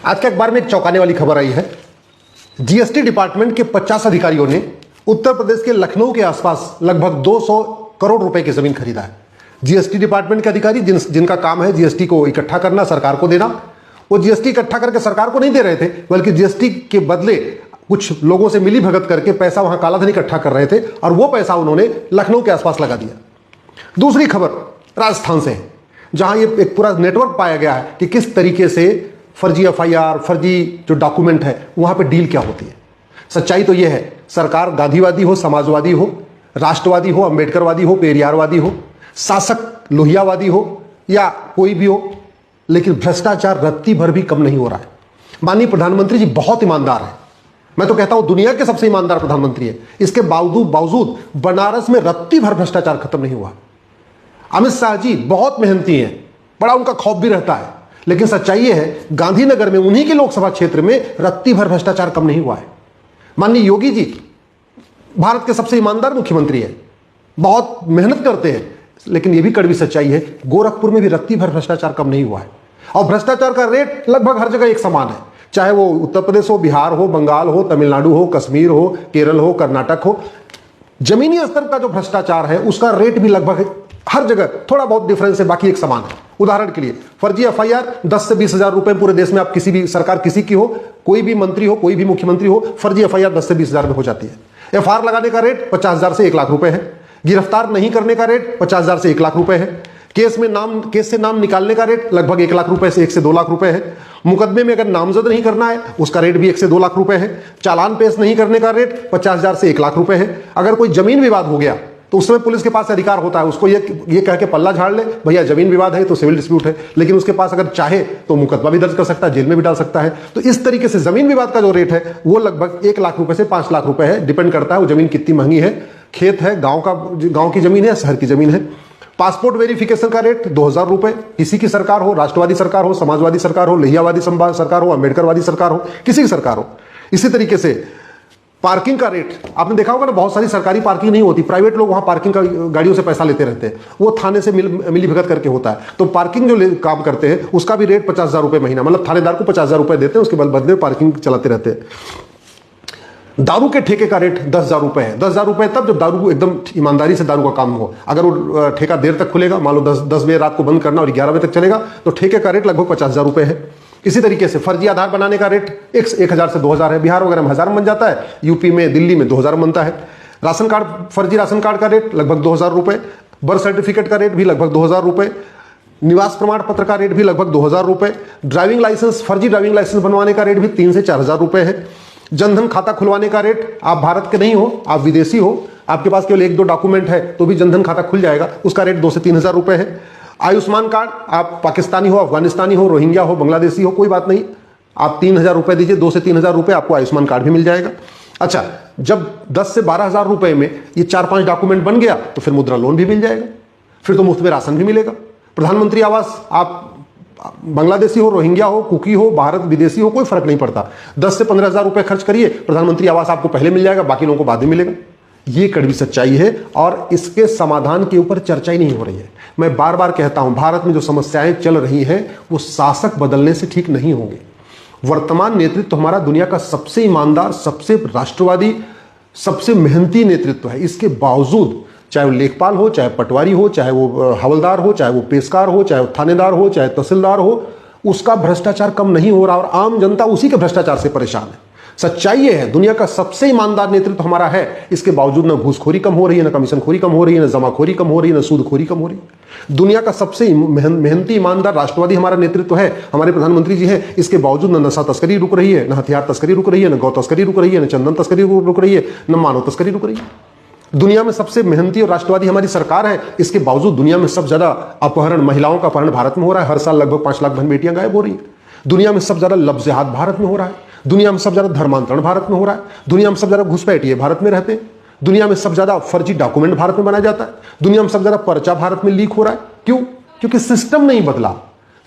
आज के अखबार में एक चौंकाने वाली खबर आई है। जीएसटी डिपार्टमेंट के 50 अधिकारियों ने उत्तर प्रदेश के लखनऊ के आसपास लगभग 200 करोड़ रुपए की जमीन खरीदा है। जीएसटी डिपार्टमेंट के अधिकारी जिनका काम है जीएसटी को इकट्ठा करना, सरकार को देना, वो जीएसटी इकट्ठा करके सरकार को नहीं दे रहे थे, बल्कि जीएसटी के बदले कुछ लोगों से मिली भगत करके पैसा वहां कालाधन इकट्ठा कर रहे थे और वो पैसा उन्होंने लखनऊ के आसपास लगा दिया। दूसरी खबर राजस्थान से है, जहां ये एक पूरा नेटवर्क पाया गया है कि किस तरीके से फर्जी एफआईआर, फर्जी जो डॉक्यूमेंट है वहां पे डील क्या होती है। सच्चाई तो यह है, सरकार गांधीवादी हो, समाजवादी हो, राष्ट्रवादी हो, अंबेडकरवादी हो, पेरियारवादी हो, शासक लोहियावादी हो या कोई भी हो, लेकिन भ्रष्टाचार रत्ती भर भी कम नहीं हो रहा है। माननीय प्रधानमंत्री जी बहुत ईमानदार है, मैं तो कहता हूं दुनिया के सबसे ईमानदार प्रधानमंत्री है। इसके बावजूद बनारस में रत्ती भर भ्रष्टाचार खत्म नहीं हुआ। अमित शाह जी बहुत मेहनती हैं, बड़ा उनका खौफ भी रहता है, लेकिन सच्चाई यह है गांधीनगर में उन्हीं के लोकसभा क्षेत्र में रत्ती भर भ्रष्टाचार कम नहीं हुआ है। माननीय योगी जी भारत के सबसे ईमानदार मुख्यमंत्री है, बहुत मेहनत करते हैं, लेकिन यह भी कड़वी सच्चाई है गोरखपुर में भी रत्ती भर भ्रष्टाचार कम नहीं हुआ है। और भ्रष्टाचार का रेट लगभग हर जगह एक समान है, चाहे वो उत्तर प्रदेश हो, बिहार हो, बंगाल हो, तमिलनाडु हो, कश्मीर हो, केरल हो, कर्नाटक हो। जमीनी स्तर का जो भ्रष्टाचार है उसका रेट भी लगभग हर जगह थोड़ा बहुत डिफरेंस है, बाकी एक समान है। उदाहरण के लिए फर्जी एफआईआर 10 से 20 हजार रुपए पूरे देश में, आप किसी भी सरकार किसी की हो, कोई भी मंत्री हो, कोई भी मुख्यमंत्री हो, फर्जी एफआईआर 10 से 20 हजार में हो जाती है। एफआईआर लगाने का रेट 50 हजार से 1 लाख रुपए है। गिरफ्तार नहीं करने का रेट 50 हजार से 1 लाख रुपए है। केस से नाम निकालने का रेट लगभग 1 लाख रुपए से 1 से 2 लाख रुपए है। मुकदमे में अगर नामजद नहीं करना है उसका रेट भी 1 से 2 लाख रुपए है। चालान पेश नहीं करने का रेट 50 हजार से 1 लाख रुपए है। अगर कोई जमीन विवाद हो गया तो उस समय पुलिस के पास अधिकार होता है, उसको ये कह के पल्ला झाड़ ले, भैया जमीन विवाद है तो सिविल डिस्प्यूट है, लेकिन उसके पास अगर चाहे तो मुकदमा भी दर्ज कर सकता है, जेल में भी डाल सकता है। तो इस तरीके से जमीन विवाद का जो रेट है वो लगभग 1 लाख रुपए से 5 लाख रुपए है, डिपेंड करता है वो जमीन कितनी महंगी है, खेत है, गांव की जमीन है, शहर की जमीन है। पासपोर्ट वेरिफिकेशन का रेट 2000 रुपए, किसी की सरकार हो, राष्ट्रवादी सरकार हो, समाजवादी सरकार हो, लोहियावादी सरकार हो, अंबेडकरवादी सरकार हो, किसी की सरकार हो। इसी तरीके से पार्किंग का रेट आपने देखा होगा ना, बहुत सारी सरकारी पार्किंग नहीं होती, प्राइवेट लोग वहां पार्किंग का गाड़ियों से पैसा लेते रहते हैं, वो थाने से मिली भगत करके होता है। तो पार्किंग जो काम करते हैं उसका भी रेट 50 हजार रुपए महीना, मतलब थानेदार को 50 हजार रुपए देते हैं, उसके बदले पार्किंग चलाते रहते हैं। दारू के ठेके का रेट 10 हजार रुपए है। 10 हजार रुपए तब जब दारू एकदम ईमानदारी से दारू का काम हो। अगर वो ठेका देर तक खुलेगा, मान लो 10 बजे रात को बंद करना और 11 बजे तक चलेगा, तो ठेके का रेट लगभग 50 हजार रुपए है। इसी तरीके से फर्जी आधार बनाने का रेट 1000 से 2000 है। बिहार वगैरह में 1000 बन जाता है, यूपी में, दिल्ली में 2000 बनता है। राशन कार्ड, फर्जी राशन कार्ड का रेट लगभग 2000 रुपए। बर्थ सर्टिफिकेट का रेट भी लगभग 2000 रुपए। निवास प्रमाण पत्र का रेट भी लगभग 2000 रुपए। ड्राइविंग लाइसेंस, फर्जी ड्राइविंग लाइसेंस बनवाने का रेट भी 3 से 4000 रुपए है। जनधन खाता खुलवाने का रेट, आप भारत के नहीं हो, आप विदेशी हो, आपके पास केवल 1-2 डॉक्यूमेंट है तो भी जनधन खाता खुल जाएगा, उसका रेट 2 से 3 हजार रुपए है। आयुष्मान कार्ड, आप पाकिस्तानी हो, अफगानिस्तानी हो, रोहिंग्या हो, बांग्लादेशी हो, कोई बात नहीं, आप 3000 रुपए दीजिए, 2 से 3 हजार रुपए आपको आयुष्मान कार्ड भी मिल जाएगा। अच्छा, जब 10 से 12 हजार रुपए में ये 4-5 डॉक्यूमेंट बन गया तो फिर मुद्रा लोन भी मिल जाएगा, फिर तो मुफ्त में राशन भी मिलेगा। प्रधानमंत्री आवास, आप बांग्लादेशी हो, रोहिंग्या हो, कुकी हो, भारत विदेशी हो, कोई फर्क नहीं पड़ता, 10 से 15 हजार रुपए खर्च करिए, प्रधानमंत्री आवास आपको पहले मिल जाएगा, बाकी लोगों को बाद में मिलेगा। ये कड़वी सच्चाई है और इसके समाधान के ऊपर चर्चा ही नहीं हो रही है। मैं बार बार कहता हूं, भारत में जो समस्याएं चल रही हैं वो शासक बदलने से ठीक नहीं होंगे। वर्तमान नेतृत्व हमारा दुनिया का सबसे ईमानदार, सबसे राष्ट्रवादी, सबसे मेहनती नेतृत्व है। इसके बावजूद चाहे वो लेखपाल हो, चाहे पटवारी हो, चाहे वो हवलदार हो, चाहे वो पेशकार हो, चाहे वो थानेदार हो, चाहे तहसीलदार हो, उसका भ्रष्टाचार कम नहीं हो रहा और आम जनता उसी के भ्रष्टाचार से परेशान है। सच्चाई ये है, दुनिया का सबसे ईमानदार नेतृत्व हमारा है, इसके बावजूद न घूसखोरी कम हो रही है, न कमीशनखोरी कम हो रही है, न जमाखोरी कम हो रही है, न सूदखोरी कम हो रही है। दुनिया का सबसे मेहनती, ईमानदार, राष्ट्रवादी हमारा नेतृत्व है, हमारे प्रधानमंत्री जी हैं। इसके बावजूद न नशा तस्करी रुक रही है, न हथियार तस्करी रुक रही है, न गौ तस्करी रुक रही है, न चंदन तस्करी रुक रही है, न मानव तस्करी रुक रही है। दुनिया में सबसे मेहनती और राष्ट्रवादी हमारी सरकार है, इसके बावजूद दुनिया में सबसे ज्यादा अपहरण, महिलाओं का अपहरण भारत में हो रहा है। हर साल लगभग 5 लाख बहन बेटियां गायब हो रही है। दुनिया में सबसे ज्यादा लफ्ज़ जिहाद भारत में हो रहा है। दुनिया में सबसे ज्यादा धर्मांतरण भारत में हो रहा है। दुनिया में सबसे ज्यादा घुसपैठिए भारत में रहते हैं। दुनिया में सबसे ज्यादा फर्जी डॉक्यूमेंट भारत में बनाया जाता है। दुनिया में सबसे ज्यादा पर्चा भारत में लीक हो रहा है। क्यों? क्योंकि सिस्टम नहीं बदला।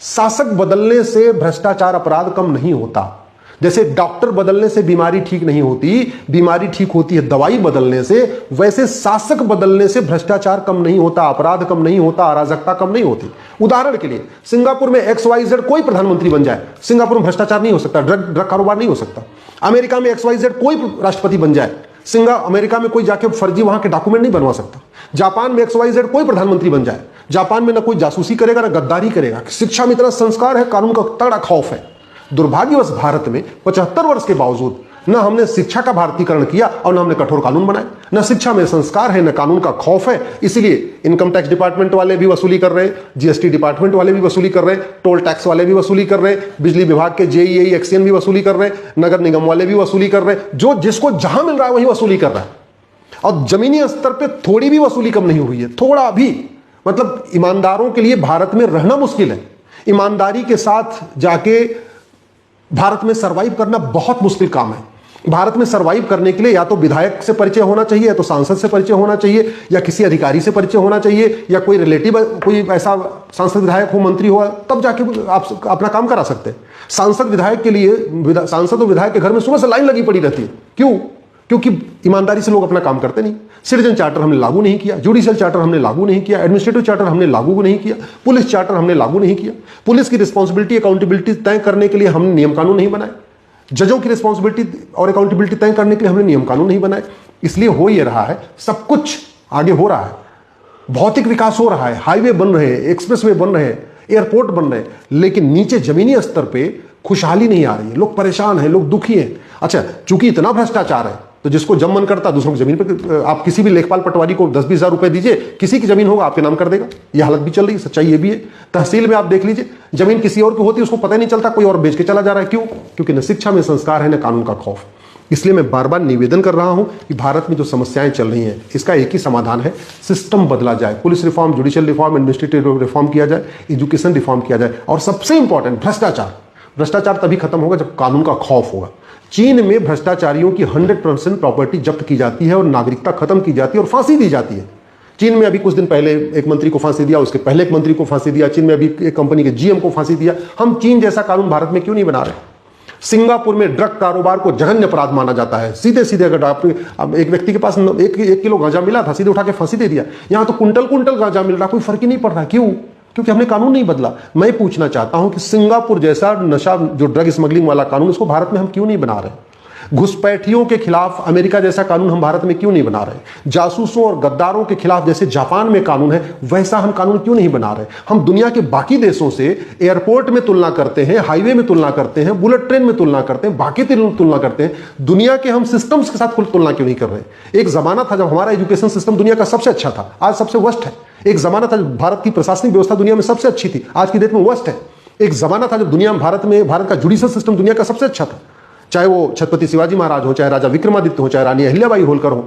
शासक बदलने से भ्रष्टाचार, अपराध कम नहीं होता। जैसे डॉक्टर बदलने से बीमारी ठीक नहीं होती, बीमारी ठीक होती है दवाई बदलने से, वैसे शासक बदलने से भ्रष्टाचार कम नहीं होता, अपराध कम नहीं होता, अराजकता कम नहीं होती। उदाहरण के लिए सिंगापुर में XYZ कोई प्रधानमंत्री बन जाए, सिंगापुर में भ्रष्टाचार नहीं हो सकता, ड्रग कारोबार नहीं हो सकता। अमेरिका में XYZ कोई राष्ट्रपति बन जाए, अमेरिका में कोई जाके फर्जी वहां के डॉक्यूमेंट नहीं बनवा सकता। जापान में XYZ कोई प्रधानमंत्री बन जाए, जापान में ना कोई जासूसी करेगा ना गद्दारी करेगा। शिक्षा में इतना संस्कार है, कानून का तगड़ा खौफ है। दुर्भाग्यवश भारत में 75 वर्ष के बावजूद न हमने शिक्षा का भारतीकरण किया और न हमने कठोर कानून बनाए। न शिक्षा में संस्कार है, न कानून का खौफ है। इसलिए इनकम टैक्स डिपार्टमेंट वाले भी वसूली कर रहे, GST डिपार्टमेंट वाले भी वसूली कर रहे, टोल टैक्स वाले भी वसूली कर रहे, बिजली विभाग के JEI एक्सियन भी वसूली कर रहे, नगर निगम वाले भी वसूली कर रहे। जो जिसको जहां मिल रहा है वही वसूली कर रहा है। और जमीनी स्तर पर थोड़ी भी वसूली कम नहीं हुई है, थोड़ा भी। मतलब ईमानदारों के लिए भारत में रहना मुश्किल है। ईमानदारी के साथ जाके भारत में सरवाइव करना बहुत मुश्किल काम है। भारत में सरवाइव करने के लिए या तो विधायक से परिचय होना चाहिए, या तो सांसद से परिचय होना चाहिए, या किसी अधिकारी से परिचय होना चाहिए, या कोई रिलेटिव कोई ऐसा सांसद विधायक हो, मंत्री हो, तब जाके आप अपना काम करा सकते हैं। सांसद विधायक के लिए, सांसद और विधायक के घर में सुबह से लाइन लगी पड़ी रहती है। क्यों? क्योंकि ईमानदारी से लोग अपना काम करते नहीं। सिटीजन चार्टर हमने लागू नहीं किया, जुडिशियल चार्टर हमने लागू नहीं किया, एडमिनिस्ट्रेटिव चार्टर हमने लागू नहीं किया, पुलिस चार्टर हमने लागू नहीं किया। पुलिस की रिस्पॉन्सिबिलिटी अकाउंटेबिलिटी तय करने के लिए हमने नियम कानून नहीं बनाए। जजों की रिस्पॉन्सिबिलिटी और अकाउंटेबिलिटी तय करने के लिए हमने नियम कानून नहीं बनाए। इसलिए हो ये रहा है, सब कुछ आगे हो रहा है, भौतिक विकास हो रहा है, हाईवे बन रहे हैं, एक्सप्रेसवे बन रहे हैं, एयरपोर्ट बन रहे हैं, लेकिन नीचे जमीनी स्तर पे खुशहाली नहीं आ रही है। लोग परेशान हैं, लोग दुखी हैं। अच्छा, चूंकि इतना भ्रष्टाचार है तो जिसको जब मन करता दूसरों की जमीन पर, आप किसी भी लेखपाल पटवारी को 10-20 हज़ार रुपए दीजिए, किसी की जमीन होगा आपके नाम कर देगा। यह हालत भी चल रही है, सच्चाई ये भी है। तहसील में आप देख लीजिए, जमीन किसी और की होती है, उसको पता ही नहीं चलता, कोई और बेच के चला जा रहा है। क्यों? क्योंकि न शिक्षा में संस्कार है, न कानून का खौफ। इसलिए मैं बार बार निवेदन कर रहा हूं कि भारत में जो समस्याएं चल रही हैं, इसका एक ही समाधान है, सिस्टम बदला जाए। Police reform, judicial reform, administrative reform किया जाए, एजुकेशन रिफॉर्म किया जाए, और सबसे इंपॉर्टेंट भ्रष्टाचार तभी खत्म होगा जब कानून का खौफ होगा। चीन में भ्रष्टाचारियों की 100% प्रॉपर्टी जब्त की जाती है और नागरिकता खत्म की जाती है और फांसी दी जाती है। चीन में अभी कुछ दिन पहले एक मंत्री को फांसी दिया, उसके पहले एक मंत्री को फांसी दिया, चीन में अभी एक कंपनी के GM को फांसी दिया। हम चीन जैसा कानून भारत में क्यों नहीं बना रहे? सिंगापुर में ड्रग कारोबार को जघन्य अपराध माना जाता है। सीधे सीधे अगर अब एक व्यक्ति के पास 1 किलो गांजा मिला था, सीधे उठा के फांसी दे दिया। यहां तो कुंटल गांजा मिल रहा, कोई फर्क ही नहीं पड़ रहा। क्यों? क्योंकि हमने कानून नहीं बदला। मैं पूछना चाहता हूं कि सिंगापुर जैसा नशा, जो ड्रग स्मगलिंग वाला कानून, उसको भारत में हम क्यों नहीं बना रहे? घुसपैठियों के खिलाफ अमेरिका जैसा कानून हम भारत में क्यों नहीं बना रहे? जासूसों और गद्दारों के खिलाफ जैसे जापान में कानून है, वैसा हम कानून क्यों नहीं बना रहे? हम दुनिया के बाकी देशों से एयरपोर्ट में तुलना करते हैं, हाईवे में तुलना करते हैं, बुलेट ट्रेन में तुलना करते हैं, बाकी तुलना करते हैं, दुनिया के हम सिस्टम्स के साथ तुलना क्यों नहीं कर रहे? एक जमाना था जब हमारा एजुकेशन सिस्टम दुनिया का सबसे अच्छा था, आज सबसे वर्स्ट है। एक जमाना था जब भारत की प्रशासनिक व्यवस्था दुनिया में सबसे अच्छी थी, आज की डेट में वर्स्ट है। एक जमाना था जब भारत का जुडिशियल सिस्टम दुनिया का सबसे अच्छा था, चाहे वो छत्रपति शिवाजी महाराज हो, चाहे राजा विक्रमादित्य हो, चाहे रानी अहिल्याबाई होलकर हो।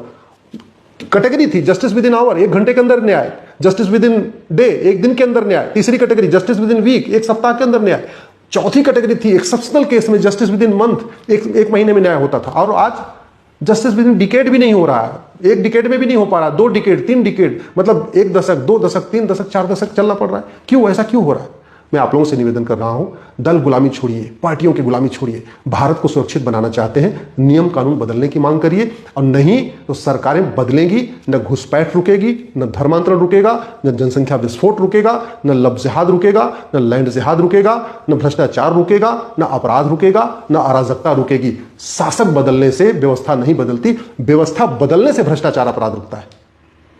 कैटेगरी थी जस्टिस विद इन आवर, 1 घंटे के अंदर न्याय, जस्टिस विद इन डे, 1 दिन के अंदर न्याय। तीसरी category justice within week, 1 सप्ताह के अंदर न्याय। चौथी कैटेगरी थी एक्सेप्शनल केस में जस्टिस विद इन मंथ, एक महीने में न्याय होता था। और आज जस्टिस विद इन डिकेड भी नहीं हो रहा है, 1 डिकेड में भी नहीं हो पा रहा, 2 डिकेड, 3 डिकेड, मतलब 1 दशक, 2 दशक, 3 दशक, 4 दशक चलना पड़ रहा है। क्यों? ऐसा क्यों हो रहा है? मैं आप लोगों से निवेदन कर रहा हूं, दल गुलामी छोड़िए, पार्टियों की गुलामी छोड़िए। भारत को सुरक्षित बनाना चाहते हैं, नियम कानून बदलने की मांग करिए, और नहीं तो सरकारें बदलेंगी, न घुसपैठ रुकेगी, न धर्मांतरण रुकेगा, न जनसंख्या विस्फोट रुकेगा, न लब जिहाद रुकेगा, न लैंड जिहाद रुकेगा, न भ्रष्टाचार रुकेगा, न अपराध रुकेगा, न अराजकता रुकेगी। शासक बदलने से व्यवस्था नहीं बदलती, व्यवस्था बदलने से भ्रष्टाचार अपराध रुकता है।